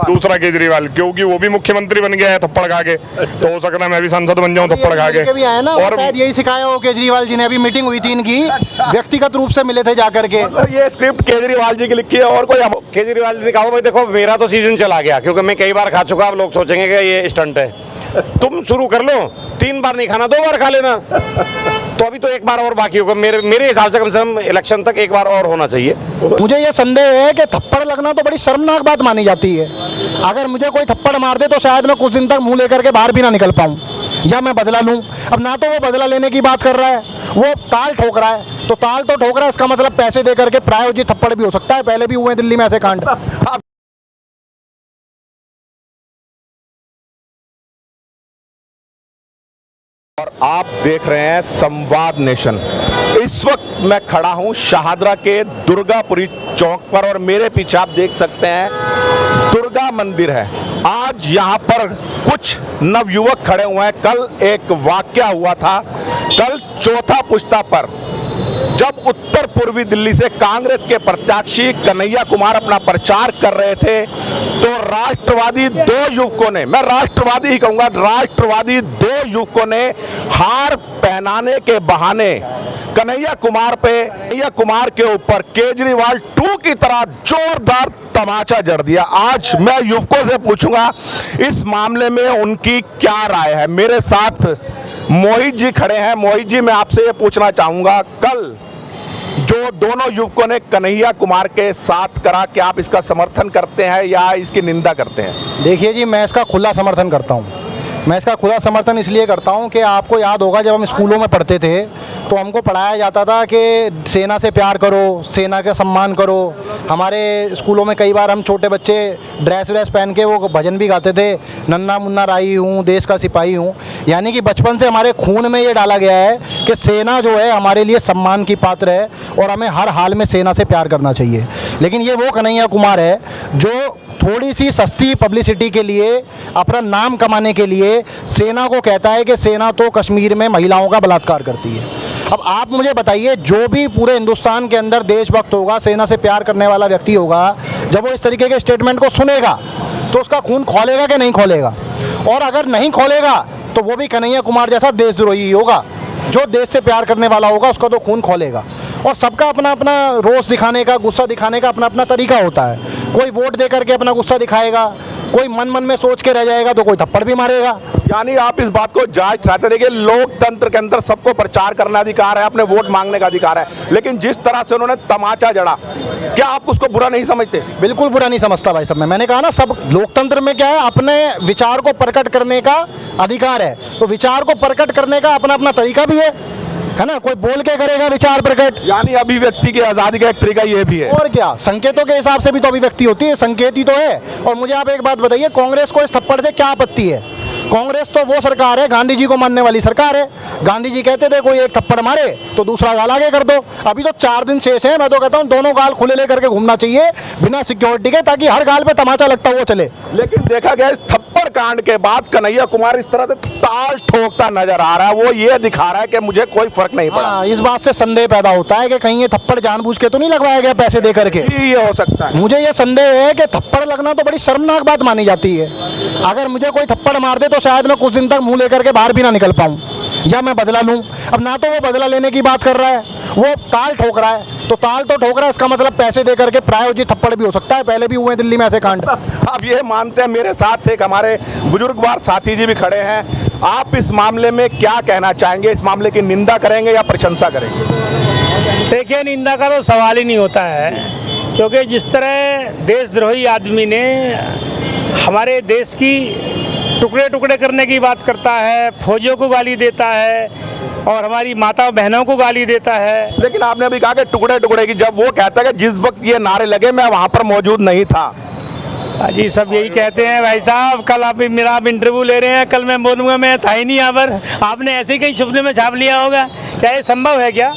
दूसरा केजरीवाल, क्योंकि वो भी मुख्यमंत्री बन गया है थप्पड़ खा के, तो हो सकता है मैं भी सांसद बन जाऊं थप्पड़ खा के। और शायद यही सिखाया हो केजरीवाल जी ने, अभी मीटिंग हुई थी इनकी, व्यक्तिगत रूप से मिले थे जाकर के। ये स्क्रिप्ट केजरीवाल जी की लिखी है और कोई केजरीवाल जी ने कहा भाई देखो मेरा तो सीजन चला गया क्योंकि मैं कई बार खा चुका, अब लोग सोचेंगे कि ये स्टंट है, तुम शुरू कर लो, 3 बार नहीं खाना 2 बार खा लेना। तो अभी तो 1 बार और बाकी होगा, मेरे हिसाब से कम इलेक्शन तक 1 बार और होना चाहिए। मुझे ये संदेह है कि थप्पड़ लगना तो बड़ी शर्मनाक बात मानी जाती है। अगर मुझे कोई थप्पड़ मार दे तो शायद मैं कुछ दिन तक मुंह लेकर के बाहर भी ना निकल पाऊं, या मैं बदला लूं। अब ना तो वो बदला लेने की बात कर रहा है, वो ताल ठोक रहा है, तो ताल तो ठोक रहा है, इसका मतलब पैसे दे करके प्रायोजित थप्पड़ भी हो सकता है। पहले भी हुए दिल्ली में ऐसे कांड। और आप देख रहे हैं संवाद नेशन। इस वक्त मैं खड़ा हूं शाहदरा के दुर्गापुरी चौक पर और मेरे पीछे आप देख सकते हैं दुर्गा मंदिर है। आज यहां पर कुछ नवयुवक खड़े हुए हैं। कल एक वाकया हुआ था, कल चौथा पुश्ता पर जब उत्तर पूर्वी दिल्ली से कांग्रेस के प्रत्याशी कन्हैया कुमार अपना प्रचार कर रहे थे तो राष्ट्रवादी 2 युवकों ने, मैं राष्ट्रवादी ही कहूंगा, राष्ट्रवादी 2 युवकों ने हार पहनाने के बहाने कन्हैया कुमार के ऊपर केजरीवाल 2 की तरह जोरदार तमाचा जड़ दिया। आज मैं युवकों से पूछूंगा इस मामले में उनकी क्या राय है। मेरे साथ मोहित जी खड़े हैं। मोहित जी, मैं आपसे ये पूछना चाहूंगा, कल जो दोनों युवकों ने कन्हैया कुमार के साथ करा, क्या आप इसका समर्थन करते हैं या इसकी निंदा करते हैं? देखिए जी, मैं इसका खुला समर्थन करता हूँ। मैं इसका खुला समर्थन इसलिए करता हूँ कि आपको याद होगा जब हम स्कूलों में पढ़ते थे तो हमको पढ़ाया जाता था कि सेना से प्यार करो, सेना का सम्मान करो। हमारे स्कूलों में कई बार हम छोटे बच्चे ड्रेस पहन के वो भजन भी गाते थे, नन्ना मुन्ना राई हूँ, देश का सिपाही हूँ। यानी कि बचपन से हमारे खून में ये डाला गया है कि सेना जो है हमारे लिए सम्मान की पात्र है और हमें हर हाल में सेना से प्यार करना चाहिए। लेकिन ये वो कन्हैया कुमार है जो थोड़ी सी सस्ती पब्लिसिटी के लिए, अपना नाम कमाने के लिए सेना को कहता है कि सेना तो कश्मीर में महिलाओं का बलात्कार करती है। अब आप मुझे बताइए, जो भी पूरे हिंदुस्तान के अंदर देशभक्त होगा, सेना से प्यार करने वाला व्यक्ति होगा, जब वो इस तरीके के स्टेटमेंट को सुनेगा तो उसका खून खौलेगा कि नहीं खौलेगा? और अगर नहीं खौलेगा तो वो भी कन्हैया कुमार जैसा देशद्रोही होगा। जो देश से प्यार करने वाला होगा उसका तो खून खौलेगा। और सबका अपना अपना रोष दिखाने का, गुस्सा दिखाने का अपना अपना तरीका होता है। कोई वोट दे करके अपना गुस्सा दिखाएगा, कोई मन में सोच के रह जाएगा तो कोई थप्पड़ भी मारेगा। यानी आप इस बात को जांच चाहते थे कि लोकतंत्र के अंदर सबको प्रचार करने अधिकार है, अपने वोट मांगने का अधिकार है, लेकिन जिस तरह से उन्होंने तमाचा जड़ा, क्या आप उसको बुरा नहीं समझते? बिल्कुल बुरा नहीं समझता भाई साहब। मैंने कहा ना, सब लोकतंत्र में क्या है, अपने विचार को प्रकट करने का अधिकार है। तो विचार को प्रकट करने का अपना अपना तरीका भी है ना। कोई बोल के करेगा विचार प्रकट, यानी अभिव्यक्ति की आजादी का एक तरीका ये भी है। और क्या, संकेतों के हिसाब से भी तो अभिव्यक्ति होती है, संकेत ही तो है। और मुझे आप एक बात बताइए, कांग्रेस को इस थप्पड़ से क्या आपत्ति है? कांग्रेस तो वो सरकार है, गांधी जी को मानने वाली सरकार है। गांधी जी कहते थे कोई एक थप्पड़ मारे तो दूसरा गाल आगे कर दो। अभी तो 4 दिन शेष है। मैं तो कहता हूँ दोनों गाल खुले लेकर के घूमना चाहिए बिना सिक्योरिटी के, ताकि हर गाल पे तमाचा लगता हुआ चले। लेकिन देखा गया इस थप्पड़ कांड के बाद कन्हैया कुमार इस तरह से ताल ठोकता नजर आ रहा है। वो ये दिखा रहा है कि मुझे कोई फर्क नहीं पड़ा। इस बात से संदेह पैदा होता है कि कहीं ये थप्पड़ जानबूझ के तो नहीं लगवाया गया पैसे दे करके। ये हो सकता है। मुझे ये संदेह है कि थप्पड़ लगना तो बड़ी शर्मनाक बात मानी जाती है। अगर मुझे कोई थप्पड़ मार दे तो शायद मैं कुछ दिन तक मुंह लेकर के बाहर भी ना निकल पाऊं, या मैं बदला लूं। अब ना तो वो बदला लेने की बात कर रहा है, वो ताल ठोक रहा है, तो ताल तो ठोक रहा है, इसका मतलब पैसे दे करके प्रायोजित थप्पड़ भी हो सकता है। पहले भी हुए दिल्ली में ऐसे कांड। आप ये मानते हैं? मेरे साथ एक हमारे बुजुर्गवार साथी जी भी खड़े हैं। आप इस मामले में क्या कहना चाहेंगे? इस मामले की निंदा करेंगे या प्रशंसा करेंगे? देखिए, निंदा का तो सवाल ही नहीं होता है, क्योंकि जिस तरह देशद्रोही आदमी ने हमारे देश की टुकड़े टुकड़े करने की बात करता है, फौजियों को गाली देता है और हमारी माता बहनों को गाली देता है। लेकिन आपने अभी कहा कि टुकड़े टुकड़े की, जब वो कहता है कि जिस वक्त ये नारे लगे मैं वहां पर मौजूद नहीं था। जी, सब यही कहते हैं भाई साहब। कल आप मेरा इंटरव्यू ले रहे हैं, कल मैं बोलूँगा मैं था ही नहीं यहाँ पर, आपने ऐसे ही कहीं छुपने में छाप लिया होगा। क्या ये संभव है क्या?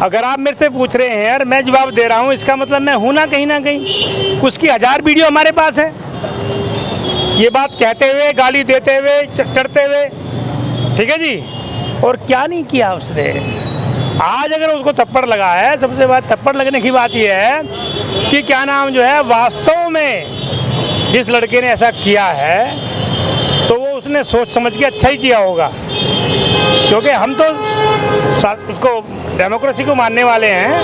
अगर आप मेरे से पूछ रहे हैं और मैं जवाब दे रहा हूँ, इसका मतलब मैं हूँ ना कहीं। उसकी 1000 वीडियो हमारे पास है, ये बात कहते हुए, गाली देते हुए, चढ़ते हुए, ठीक है जी। और क्या नहीं किया उसने। आज अगर उसको थप्पड़ लगा है, सबसे बात थप्पड़ लगने की बात यह है कि क्या नाम जो है, वास्तव में जिस लड़के ने ऐसा किया है तो वो उसने सोच समझ के अच्छा ही किया होगा, क्योंकि हम तो उसको डेमोक्रेसी को मानने वाले हैं।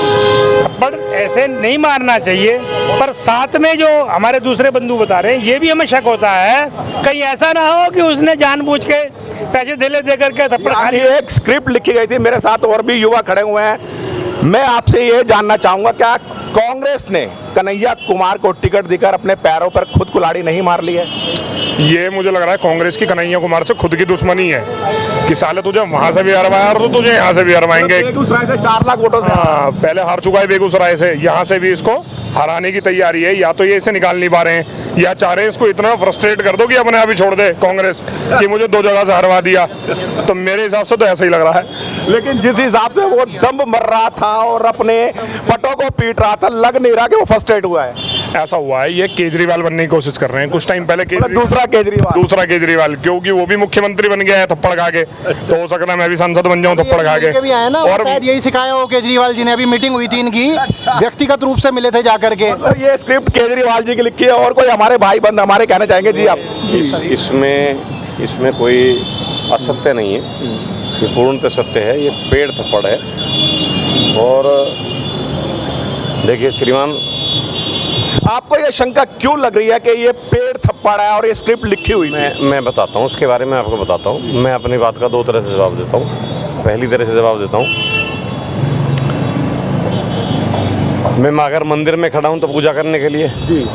थप्पड़ ऐसे नहीं मारना चाहिए, पर साथ में जो हमारे दूसरे बंधु बता रहे हैं ये भी हमें शक होता है कहीं ऐसा ना हो कि उसने जानबूझ के पैसे दे करके थप्पड़ खा लिया। एक स्क्रिप्ट लिखी गई थी, मेरे साथ और भी युवा खड़े हुए हैं। मैं आपसे ये जानना चाहूंगा, क्या कांग्रेस ने कन्हैया कुमार को टिकट देकर अपने पैरों पर खुद कुल्हाड़ी नहीं मार ली है? ये मुझे लग रहा है कांग्रेस की कन्हैया कुमार से खुद की दुश्मनी है कि साले तुझे वहां से भी हरवाया और तो तुझे यहाँ से भी हरवाएंगे। बेगूसराय से 4 लाख वोटों से हाँ, पहले हार चुका है बेगूसराय से, यहाँ से भी इसको हराने की तैयारी है। या तो ये इसे निकाल नहीं पा रहे हैं या चाह रहे हैं इसको इतना फ्रस्ट्रेट कर दो कि अपने आप ही छोड़ दे कांग्रेस कि मुझे 2 जगह से हरवा दिया। तो मेरे हिसाब से तो ऐसा ही लग रहा है। लेकिन जिस हिसाब से वो दम मर रहा था और अपने पटों को पीट रहा था, लग नहीं रहा कि वो फर्स्ट्रेट हुआ है। ऐसा हुआ है, ये केजरीवाल बनने की कोशिश कर रहे हैं। कुछ टाइम पहले दूसरा केजरीवाल, क्योंकि वो भी मुख्यमंत्री बन गया है थप्पड़ खा के, तो हो सकता है मैं भी सांसद बन जाऊं थप्पड़ खा के। भी आए ना, और शायद यही सिखाया हो केजरीवाल जी ने। अभी मीटिंग हुई थी इनकी, व्यक्तिगत रूप से मिले थे जाकर के। मतलब ये स्क्रिप्ट केजरीवाल जी की लिखी है, और कोई हमारे भाई बंद हमारे कहना चाहेंगे जी आप? इसमें कोई असत्य नहीं है, ये पूर्णतः सत्य है। ये पेड़ थप्पड़ है। और देखिए श्रीमान, आपको ये शंका क्यों लग रही है कि ये पेड़ थप्पड़ है और ये स्क्रिप्ट लिखी हुई है? मैं बताता हूँ उसके बारे में, आपको बताता हूँ। मैं अपनी बात का 2 तरह से जवाब देता हूँ। पहली तरह से जवाब देता हूँ, मैं अगर मंदिर में खड़ा हूँ तो पूजा करने के लिए जी,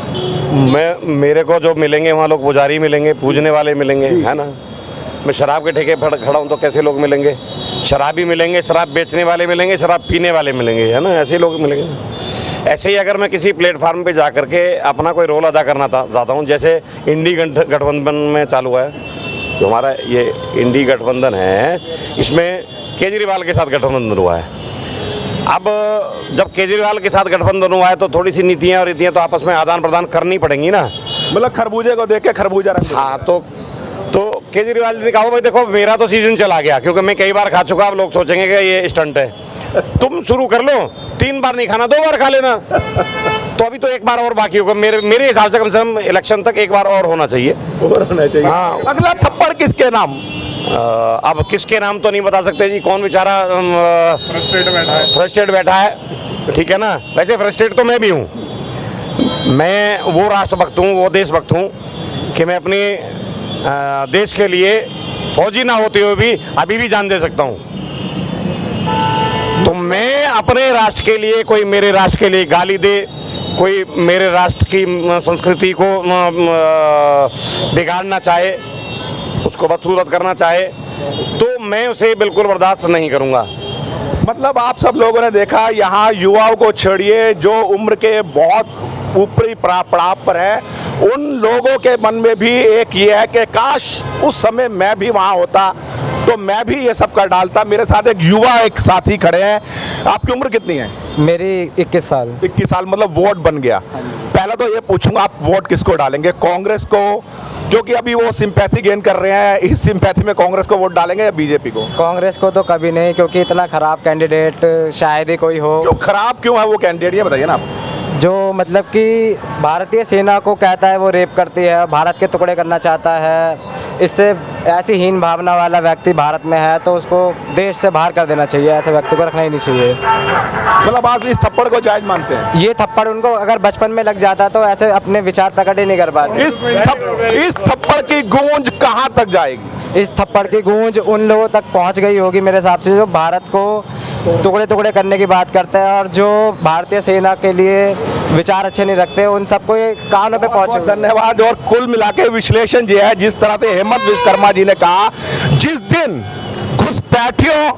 मेरे को जो मिलेंगे वहाँ लोग पुजारी मिलेंगे, पूजने वाले मिलेंगे, है ना। मैं शराब के ठेके पर खड़ा हूँ तो कैसे लोग मिलेंगे? शराबी मिलेंगे, शराब बेचने वाले मिलेंगे, शराब पीने वाले मिलेंगे, है ना, ऐसे लोग मिलेंगे। ऐसे ही अगर मैं किसी प्लेटफार्म पे जा करके अपना कोई रोल अदा करना चाहता हूँ, जैसे इंडी गठबंधन में चालू है, जो हमारा ये इंडी गठबंधन है, इसमें केजरीवाल के साथ गठबंधन हुआ है। अब जब केजरीवाल के साथ गठबंधन हुआ है तो थोड़ी सी नीतियाँ और रीतियाँ तो आपस में आदान प्रदान करनी पड़ेंगी ना। मतलब खरबूजे को देख के खरबूजा रख। हाँ, तो केजरीवाल जी ने कहा भाई देखो मेरा तो सीजन चला गया, क्योंकि मैं कई बार खा चुका, अब लोग सोचेंगे कि ये स्टंट है। तुम शुरू कर लो, 3 बार नहीं खाना 2 बार खा लेना। तो अभी तो 1 बार और बाकी होगा। मेरे हिसाब से कम इलेक्शन तक 1 बार और होना चाहिए। हाँ। अगला थप्पड़ किसके नाम? अब किसके नाम तो नहीं बता सकते जी, कौन बेचारा फ्रस्ट्रेट बैठा है, ठीक है ना। वैसे फ्रस्ट्रेट तो मैं भी हूँ। मैं वो राष्ट्रभक्त हूँ, वो देशभक्त हूँ कि मैं अपने देश के लिए फौजी ना होते हुए भी अभी भी जान दे सकता हूँ। तो मैं अपने राष्ट्र के लिए, कोई मेरे राष्ट्र के लिए गाली दे, कोई मेरे राष्ट्र की संस्कृति को बिगाड़ना चाहे, उसको बदसूरत करना चाहे, तो मैं उसे बिल्कुल बर्दाश्त नहीं करूँगा। मतलब आप सब लोगों ने देखा, यहाँ युवाओं को छोड़िए जो उम्र के बहुत ऊपरी पड़ाव पर है, उन लोगों के मन में भी एक ये है कि काश उस समय मैं भी वहाँ होता तो मैं भी ये सब कर डालता। मेरे साथ एक युवा एक साथी खड़े हैं। आपकी उम्र कितनी है? मेरी 21 साल। 21 साल, मतलब वोट बन गया। पहले तो ये पूछूंगा, आप वोट किसको डालेंगे? कांग्रेस को, क्योंकि अभी वो सिंपैथी गेन कर रहे हैं, इस सिंपैथी में कांग्रेस को वोट डालेंगे या बीजेपी को? कांग्रेस को तो कभी नहीं, क्योंकि इतना खराब कैंडिडेट शायद ही कोई हो। क्यों खराब क्यों है वो कैंडिडेट, ये बताइए ना आप। जो मतलब कि भारतीय सेना को कहता है वो रेप करती है, भारत के टुकड़े करना चाहता है। इससे ऐसी हीन भावना वाला व्यक्ति भारत में है तो उसको देश से बाहर कर देना चाहिए। ऐसे व्यक्ति को रखना ही नहीं चाहिए। मतलब आप इस थप्पड़ को जायज मानते हैं? ये थप्पड़ उनको अगर बचपन में लग जाता तो ऐसे अपने विचार प्रकट ही नहीं कर पाते। इस थप्पड़ की गूंज कहाँ तक जाएगी? इस थप्पड़ की गूंज उन लोगों तक पहुंच गई होगी मेरे हिसाब से, जो भारत को टुकड़े टुकड़े करने की बात करते हैं और जो भारतीय सेना के लिए विचार अच्छे नहीं रखते, उन सबको ये कानों पे पहुंचे। धन्यवाद। और कुल मिला के विश्लेषण ये है, जिस तरह से हेमंत विश्वकर्मा जी ने कहा, जिस दिन घुसपैठियों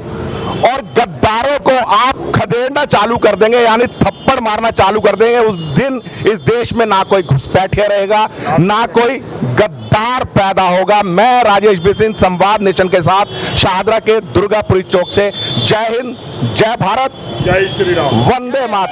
और गद्दारों को आप खदेड़ना चालू कर देंगे, यानी थप्पड़ मारना चालू कर देंगे, उस दिन इस देश में ना कोई घुसपैठिया रहेगा, ना कोई गद्दार पैदा होगा। मैं राजेश बिसिन, संवाद नेशन के साथ शाहदरा के दुर्गापुरी चौक से। जय हिंद, जय भारत, जय श्री राम, वंदे मातरम।